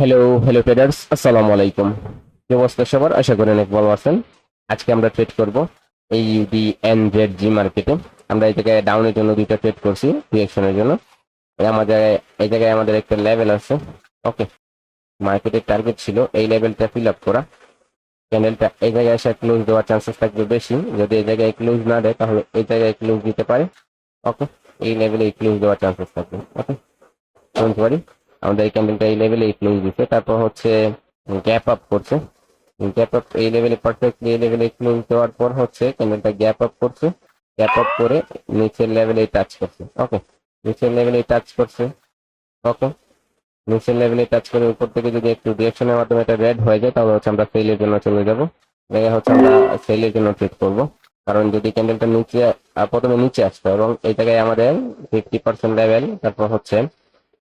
Hello hello traders, আসসালামু আলাইকুম। কি অবস্থা সবার? আশা করি অনেক ভালো আছেন। আজকে আমরা ট্রেড করব এই ইউডি এনজেড জি মার্কেটে। আমরা এই জায়গায় ডাউনের জন্য দুইটা ট্রেড করছি, রিঅ্যাকশনের জন্য। এই জায়গায় আমাদের একটা লেভেল আছে। ওকে, মার্কেটের টার্গেট ছিল এই লেভেলটা ফিল আপ করা। ক্যান্ডেলটা এই জায়গায় এসে ক্লোজ দেওয়ার চান্সেস থাকবে বেশি। যদি এই জায়গায় ক্লোজ না দেয় তাহলে এই জায়গায় ক্লোজ দিতে পারে। ওকে, এই লেভেলে ক্লোজ দেওয়ার চান্সেস থাকবে। ওকে, ডোন্ট ওয়ারি। আমাদের এই ক্যান্ডেলটা এই লেভেলে ক্লোজ দিচ্ছে, তারপর হচ্ছে গ্যাপ আপ করছে। গ্যাপ আপ এই লেভেলে পারফেক্টলি এই লেভেলে ক্লোজ দেওয়ার পর হচ্ছে ক্যান্ডেলটা গ্যাপ আপ করছে। গ্যাপ আপ করে নিচের লেভেলে টাচ করছে। ওকে, নিচের লেভেলে টাচ করছে। ওকে, নিচের লেভেলে টাচ করে উপর থেকে যদি একটু রিঅ্যাকশনের মাধ্যমে এটা রেড হয়ে যায় তাহলে হচ্ছে আমরা সেলের জন্য চলে যাব। জায়গায় হচ্ছে আমরা সেলের জন্য ট্রেড করব। কারণ যদি ক্যান্ডেলটা নিচে প্রথমে নিচে আসতো এবং এই জায়গায় আমাদের 50% লেভেল, তারপর হচ্ছে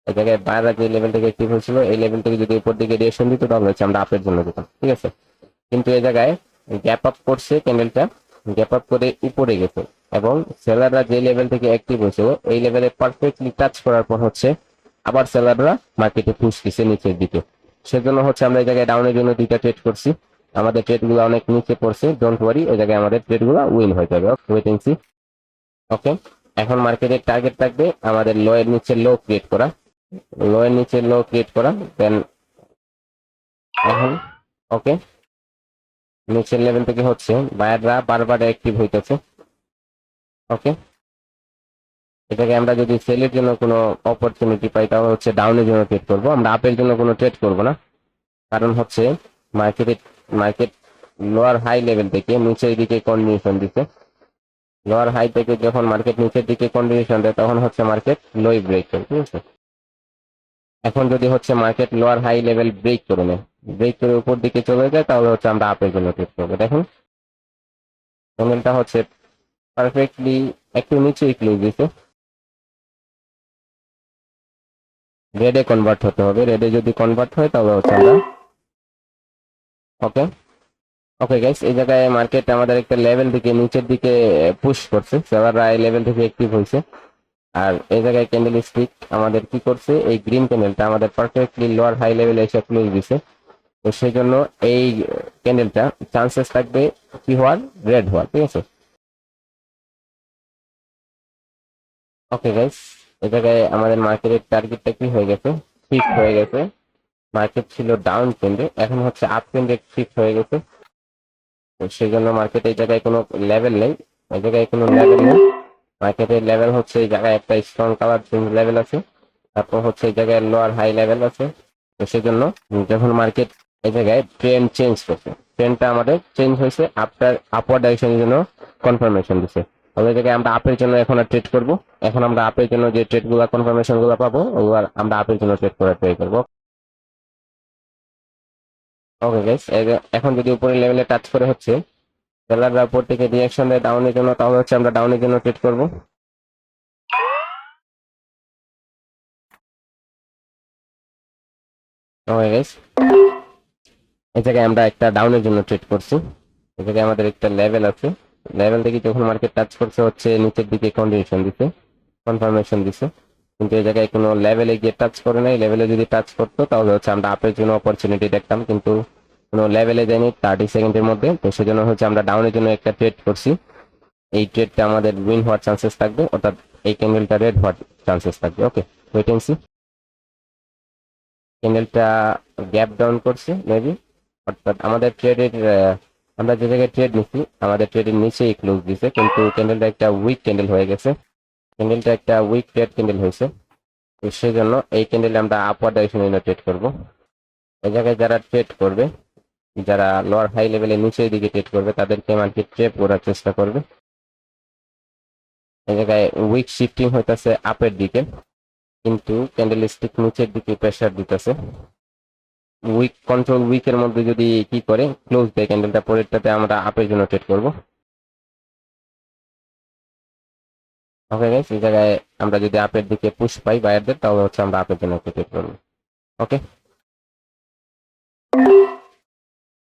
এই জায়গায় বাইরে যে লেভেল থেকে অ্যাক্টিভ হয়েছিল এই লেভেল থেকে যদি উপর দিকে রিয়েকশন দিত তাহলে হচ্ছে আমরা আপের জন্য যেতাম। ঠিক আছে, কিন্তু এই জায়গায় গ্যাপ আপ করছে ক্যান্ডেলটা, গ্যাপ আপ করে উপরে গেছে এবং সেলাররা যে লেভেল থেকে অ্যাক্টিভ হয়েছিল এই লেভেলে পারফেক্টলি টাচ করার পর হচ্ছে আবার সেলাররা মার্কেটে পুশ দিচ্ছে নিচের দিকে। সেজন্য হচ্ছে আমরা এই জায়গায় ডাউনের জন্য দুইটা ট্রেড করছি। আমাদের ট্রেড গুলো অনেক নিচে পড়ছে, ডোন্ট ওয়ারি, এই জায়গায় আমাদের ট্রেড গুলো উইন হয়ে যাবে। Wait and C. ওকে, এখন মার্কেটের টার্গেট থাকবে আমাদের লো এর নিচে লো ক্রিয়েট করা, লো এর নিচে লো ক্রিয়েট করা, দেন এখন ওকে নিচের লেভেল থেকে হচ্ছে বায়াররা বারবার অ্যাক্টিভ হইতেছে। ওকে, এটাকে আমরা যদি সেলের জন্য কোনো অপরচুনিটি পাই তাহলে হচ্ছে ডাউনের জন্য ট্রেড করবো, আমরা আপের জন্য কোনো ট্রেড করবো না। কারণ হচ্ছে মার্কেটে মার্কেট লোয়ার হাই লেভেল থেকে নিচের দিকে কন্টিনিউশন দিচ্ছে। লোয়ার হাই থেকে যখন মার্কেট নিচের দিকে কন্টিনিউশন দেয় তখন হচ্ছে মার্কেট লোই ব্রেক করে। ঠিক আছে, এখন যদি হচ্ছে market lower high level break করে নেয়, ব্রেক করে উপর দিকে চলে যায় তাহলে হচ্ছে আমরা আপের জন্য ট্রেড করবো। দেখুন ক্যান্ডেলটা হচ্ছে পারফেক্টলি একটু নিচে ক্লোজ দিছে। রেডে কনভার্ট হতে হবে, রেডে যদি কনভার্ট হয় তাহলে হচ্ছে আমরা ওকে। ওকে গাইস, এই জায়গায় মার্কেট আমাদের একটা লেভেল থেকে নিচের দিকে পুশ করছে, সেলাররা এই লেভেল থেকে অ্যাক্টিভ হয়েছে। আর এই জায়গায় ক্যান্ডেল স্টিক আমাদের কি করছে, এই গ্রিন ক্যান্ডেলটা আমাদের পারফেক্টলি লোয়ার হাই লেভেলে এসে ক্লোজ দিছে। তো সেই জন্য এই ক্যান্ডেলটা চান্সেস থাকবে কি হওয়ার, রেড হওয়ার। ঠিক আছে, ওকে গাইস, এই জায়গায় আমাদের মার্কেটের টার্গেটটা কি হয়ে গেছে, ফিক্স হয়ে গেছে। মার্কেট ছিল ডাউন ট্রেন্ডে, এখন হচ্ছে আপ ট্রেন্ডে ফিক্স হয়ে গেছে। তো সেই জন্য মার্কেট এই জায়গায় কোনো লেভেল নেই, এই জায়গায় কোনো লেভেল নেই। মার্কেটের লেভেল হচ্ছে এই জায়গায় একটা স্ট্রং কালার চেঞ্জ লেভেল আছে, তারপর হচ্ছে এই জায়গায় লোয়ার হাই লেভেল আছে। তো সেজন্য যখন মার্কেট এই জায়গায় ট্রেন্ড চেঞ্জ করছে, ট্রেন্ডটা আমাদের চেঞ্জ হয়েছে আফটার আপওয়ার্ড ডাইরেকশনের জন্য কনফার্মেশন দিছে। তাহলে এই জায়গায় আমরা আপের জন্য এখন আর ট্রেড করব। এখন আমরা আপের জন্য যে ট্রেড গুলা কনফার্মেশন গুলো পাবো ওগুলো আমরা আপের জন্য ট্রেড করার ট্রাই করবো। ওকে গাইস, এখন যদি উপরের লেভেলে টাচ করে হচ্ছে সেলাররা উপর থেকে রিয়াকশন দেয় ডাউনের জন্য তাহলে হচ্ছে আমরা ডাউনের জন্য ট্রেড করব। ওকে গাইস, এই জায়গায় আমরা একটা ডাউনের জন্য ট্রেড করছি। এই জায়গায় আমাদের একটা লেভেল আছে, লেভেল থেকে যখন মার্কেট টাচ করছে হচ্ছে নিচের দিকে কন্টিনিউশন দিছে, কনফার্মেশন দিছে। কিন্তু এই জায়গায় কোনো লেভেলে গিয়ে টাচ করে নাই, লেভেলে যদি টাচ করতো তাহলে হচ্ছে আমরা আপের জন্য অপরচুনিটি দেখতাম, কিন্তু কোনো লেভেলে যায়নি 30 সেকেন্ডের মধ্যে। তো সেজন্য হচ্ছে আমরা ডাউনের জন্য একটা ট্রেড করছি। এই ট্রেডটা আমাদের উইন হওয়ার চান্সেস থাকবে, অর্থাৎ এই ক্যান্ডেলটা রেড হওয়ার চান্সেস থাকবে। Okay, wait and see. ক্যান্ডেলটা গ্যাপ ডাউন করছে মেবি, অর্থাৎ আমাদের ট্রেডের আমরা যে জায়গায় ট্রেড নিচ্ছি আমাদের ট্রেডের নিচেই ক্লোজ দিছে, কিন্তু ক্যান্ডেলটা একটা উইক ক্যান্ডেল হয়ে গেছে। ক্যান্ডেলটা একটা উইক ট্রেড ক্যান্ডেল হয়েছে। তো সেই জন্য এই ক্যান্ডেলে আমরা আপওয়ার্ড ডাইরেকশনে ট্রেড করব। এই জায়গায় যারা ট্রেড করবে, যারা লোয়ার হাই লেভেলে নিচের দিকে ট্রেড করবে তাদেরকে মার্কেট ট্রেপ করার চেষ্টা করবে। এই জায়গায় উইক শিফটিং হইতেছে আপের দিকে, কিন্তু ক্যান্ডেল স্টিক নিচের দিকে প্রেসার দিতেছে। উইক কন্ট্রোল উইকের মধ্যে যদি কি করে ক্লোজ দেয় ক্যান্ডেলটা, পরেরটাতে আমরা আপের জন্য ট্রেড করব। ওকে গাইস, এই জায়গায় আমরা যদি আপের দিকে পুশ পাই বায়ারদের তাহলে হচ্ছে আমরা আপের জন্য ট্রেড করব। ওকে,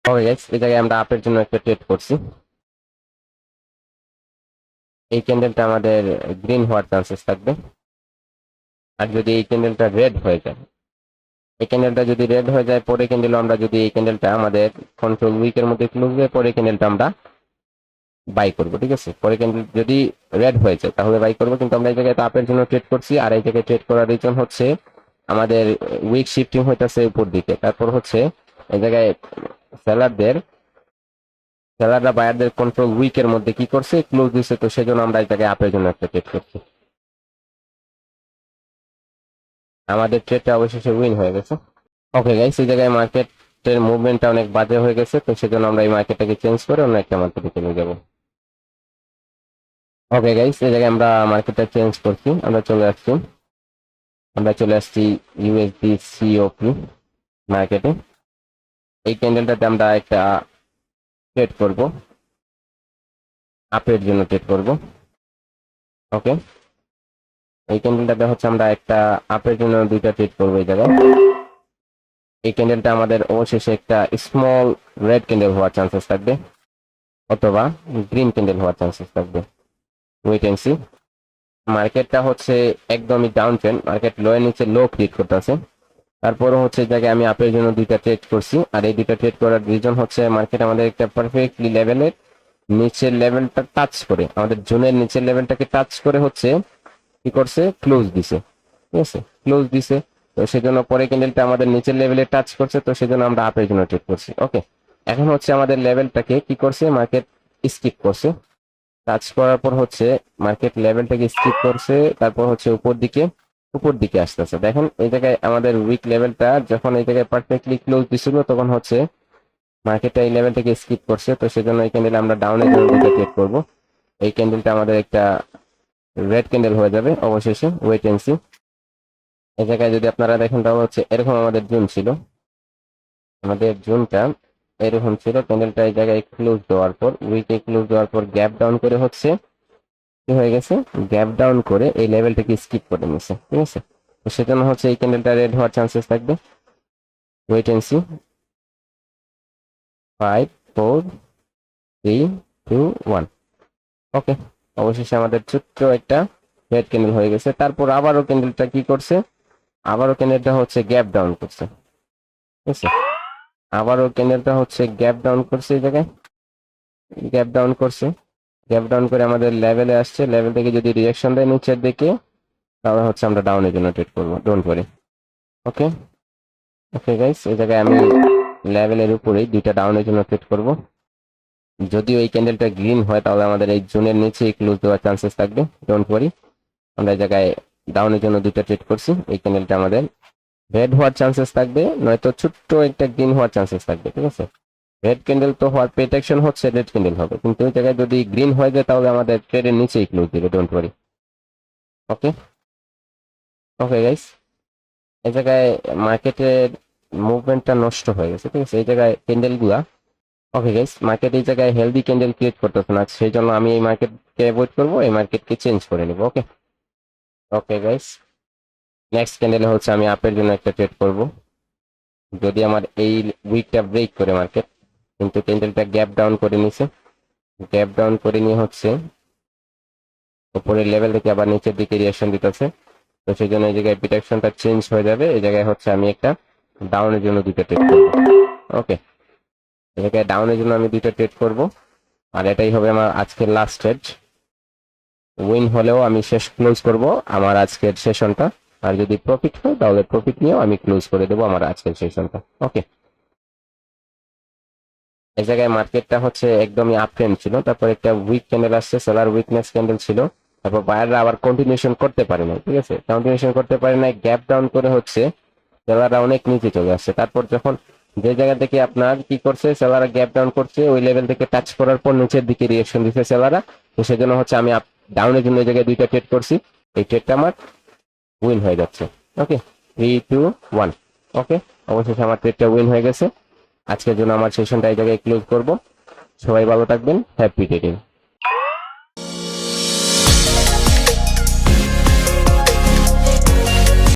ওকে গাইস, এই জায়গায় আমরা আপের জন্য একটা ট্রেড করছি। এই ক্যান্ডেলটা আমাদের গ্রিন হওয়ার চান্সেস থাকবে। আর যদি এই ক্যান্ডেলটা রেড হয়ে যায় এই ক্যান্ডেলটা যদি রেড হয়ে যায়, পরে ক্যান্ডেল আমরা যদি এই ক্যান্ডেলটা আমাদের কন্ট্রোল উইকের মধ্যে ক্লোজ হয়ে পরে ক্যান্ডেলটা আমরা বাই করবো, ঠিক আছে। পরে ক্যান্ডেল যদি রেড হয়ে যায় তাহলে বাই করবো, কিন্তু আমরা এই জায়গায় তো আপের জন্য ট্রেড করছি, আর এই জায়গায় ট্রেড করার রিজন হচ্ছে আমাদের উইক শিফটিং হইতেছে উপর দিকে। তারপর হচ্ছে এই জায়গায় সেলাররা বায়ারদের কন্ট্রোল উইকের মধ্যে কি করছে, ক্লোজ দিচ্ছে, তো সেজন্য আমরা এই জায়গায় আপের জন্য একটা ট্রেড করছি। আমাদের ট্রেডটা অবশেষে উইন হয়ে গেছে। ওকে গাইস, এই জায়গায় মার্কেটের মুভমেন্টটা অনেক বাজে হয়ে গেছে, তো সেজন্য আমরা এই মার্কেটটাকে চেঞ্জ করে অন্য একটা মার্কেটে চলে যাবো। ওকে গাইস, এই জায়গায় আমরা মার্কেটটা চেঞ্জ করছি, আমরা চলে আসছি ইউএসডি সিওপি মার্কেটে। এই ক্যান্ডেলটাতে আমরা একটা ট্রেড করব, আপের জন্য ট্রেড করব। ওকে, এই ক্যান্ডেলটাতে হচ্ছে আমরা একটা আপের জন্য দুইটা ট্রেড করবো এই জায়গায়। এই ক্যান্ডেলটা আমাদের অবশেষে একটা স্মল রেড ক্যান্ডেল হওয়ার চান্সেস থাকবে, অথবা গ্রিন ক্যান্ডেল হওয়ার চান্সেস থাকবে। Wait and see. মার্কেটটা হচ্ছে একদমই ডাউন ট্রেন্ড, মার্কেট লো এর নিচে লো ক্রিয়েট করতেছে। তারপরও হচ্ছে জায়গায় আমি আপের জন্য দুইটা ট্রেড করছি, আর এই দুইটা ট্রেড করার রিজন হচ্ছে মার্কেট আমাদের একটা পারফেক্টলি লেভেলের নিচের লেভেলটা টাচ করে, আমাদের জোনের নিচের লেভেলটাকে টাচ করে হচ্ছে কি করছে, ক্লোজ দিছে, ঠিক আছে, ক্লোজ দিছে। তো সেজন্য পরে ক্যান্ডেলটা আমাদের নিচের লেভেলে টাচ করছে, তো সেজন্য আমরা আপের জন্য ট্রেড করছি। ওকে, এখন হচ্ছে আমাদের লেভেলটাকে কি করছে, মার্কেট স্কিপ করছে। টাচ করার পর হচ্ছে মার্কেট লেভেলটাকে স্কিপ করছে, তারপর হচ্ছে উপর দিকে আসতেছে। দেখেন এই জায়গায় আমাদের উইক লেভেলটা যখন এই জায়গায় পারফেক্টলি ক্লোজ দিছিল, তখন হচ্ছে মার্কেটটা এই লেভেলটাকে স্কিপ করছে, তো সেজন্য এই ক্যান্ডেল আমরা ডাউনের জন্য দুটো ট্রেড করবো। এই ক্যান্ডেলটা আমাদের একটা রেড ক্যান্ডেল হয়ে যাবে অবশেষে। Wait and see. এই জায়গায় যদি আপনারা দেখেন তাহলে হচ্ছে এরকম আমাদের জোন ছিল, আমাদের জোনটা এরকম ছিল। ক্যান্ডেলটা এই জায়গায় ক্লোজ দেওয়ার পর, উইকে ক্লোজ দেওয়ার পর গ্যাপ ডাউন করে হচ্ছে কি হয়ে গেছে, গ্যাপ ডাউন করে এই লেভেলটাকে স্কিপ করে নিছে, ঠিক আছে। তো সেজন্য হচ্ছে এই ক্যান্ডেলটা রেড হওয়ার চান্সেস থাকবে। Wait and C. 5 4 3 2 1। ওকে, অবশেষে আমাদের ছোট্ট একটা রেড ক্যান্ডেল হয়ে গেছে। তারপর আবারও ক্যান্ডেলটা কি করছে, আবারও ক্যান্ডেলটা হচ্ছে গ্যাপ ডাউন করছে, ঠিক আছে। আবারও ক্যান্ডেলটা হচ্ছে গ্যাপ ডাউন করছে, এই জায়গায় গ্যাপ ডাউন করছে। গ্যাপ ডাউন করে আমাদের লেভেলে আসছে, লেভেল থেকে যদি রিয়াকশন দেয় নিচের দিকে, তাহলে হচ্ছে আমরা ডাউনের জন্য ট্রেড করবো, don't worry. Okay, okay guys, এই জায়গায় আমি লেভেলের উপরেই দুইটা ডাউনের জন্য ট্রেড করব। যদিও এই ক্যান্ডেলটা গ্রিন হয় তাহলে আমাদের এই জোনের নিচে ক্লোজ দেওয়ার চান্সেস থাকবে, ডোন্ট ওয়ারি। আমরা এই জায়গায় ডাউনের জন্য দুইটা ট্রেড করছি। এই ক্যান্ডেলটা আমাদের রেড হওয়ার চান্সেস থাকবে, নয়তো ছোট্ট একটা গ্রিন হওয়ার চান্সেস থাকবে, ঠিক আছে। রেড ক্যান্ডেল তো হওয়ার প্রেডিকশন হচ্ছে রেড ক্যান্ডেল হবে, কিন্তু ওই জায়গায় যদি গ্রিন হয়ে যায় তাহলে আমাদের ট্রেডের নিচেই ক্লোজ দিবে, don't worry. Okay, okay guys, এই জায়গায় মার্কেটের মুভমেন্টটা নষ্ট হয়ে গেছে, ঠিক আছে, এই জায়গায় ক্যান্ডেল গুলা। ওকে গাইস, মার্কেট এই জায়গায় হেলদি ক্যান্ডেল ক্রিয়েট করতেছে না, সেই জন্য আমি এই মার্কেটকে অ্যাভয়েড করবো, এই মার্কেটকে চেঞ্জ করে নেবো। ওকে, ওকে গাইস, নেক্সট ক্যান্ডেলে হচ্ছে আমি আপের জন্য একটা ট্রেড করব। যদি আমার এই উইকটা ব্রেক করে মার্কেট, কিন্তু ক্যান্ডেলটা গ্যাপ ডাউন করে নিছে, গ্যাপ ডাউন করে নিয়ে হচ্ছে উপরের লেভেল থেকে আবার নিচের দিকে রিয়াকশন দিতেছে, তো সেই জন্য এই জায়গায় প্রেডিকশনটা চেঞ্জ হয়ে যাবে। এই জায়গায় হচ্ছে আমি একটা ডাউনের জন্য দুইটা ট্রেড করব। ওকে, এই জায়গায় ডাউনের জন্য আমি দুইটা ট্রেড করব, আর এটাই হবে আমার আজকের লাস্ট ট্রেড। উইন হলেও আমি শেষ ক্লোজ করব আমার আজকের সেশনটা, আর যদি প্রফিট হয় তাহলে প্রফিট নিয়েও আমি ক্লোজ করে দেবো আমার আজকের সেশনটা। ওকে, এই জায়গায় মার্কেটটা হচ্ছে একদমই আপ ট্রেন্ড ছিল, তারপর একটা উইক ক্যান্ডেল আসছে, সেলার উইকনেস ক্যান্ডেল ছিল, তারপর বায়াররা আবার কন্টিনিউশন করতে পারে না, ঠিক আছে, কন্টিনিউশন করতে পারে না, গ্যাপ ডাউন করে হচ্ছে সেলাররা অনেক নিচে চলে আসছে। তারপর যখন যে জায়গা থেকে আপনার কি করছে, সেলাররা গ্যাপ ডাউন করছে, ওই লেভেল থেকে টাচ করার পর নিচের দিকে রিয়েকশন দিচ্ছে সেলাররা, তো সেজন্য হচ্ছে আমি ডাউনের জন্য এই জায়গায় দুইটা ট্রেড করছি। এই ট্রেডটা আমার উইন হয়ে যাচ্ছে। ওকে, 3 2 1। ওকে, অবশেষে আমার ট্রেডটা উইন হয়ে গেছে। আজকের জন্য আমার সেশনটা এই জায়গায় ক্লোজ করব। সবাই ভালো থাকবেন, হ্যাপি ট্রেডিং।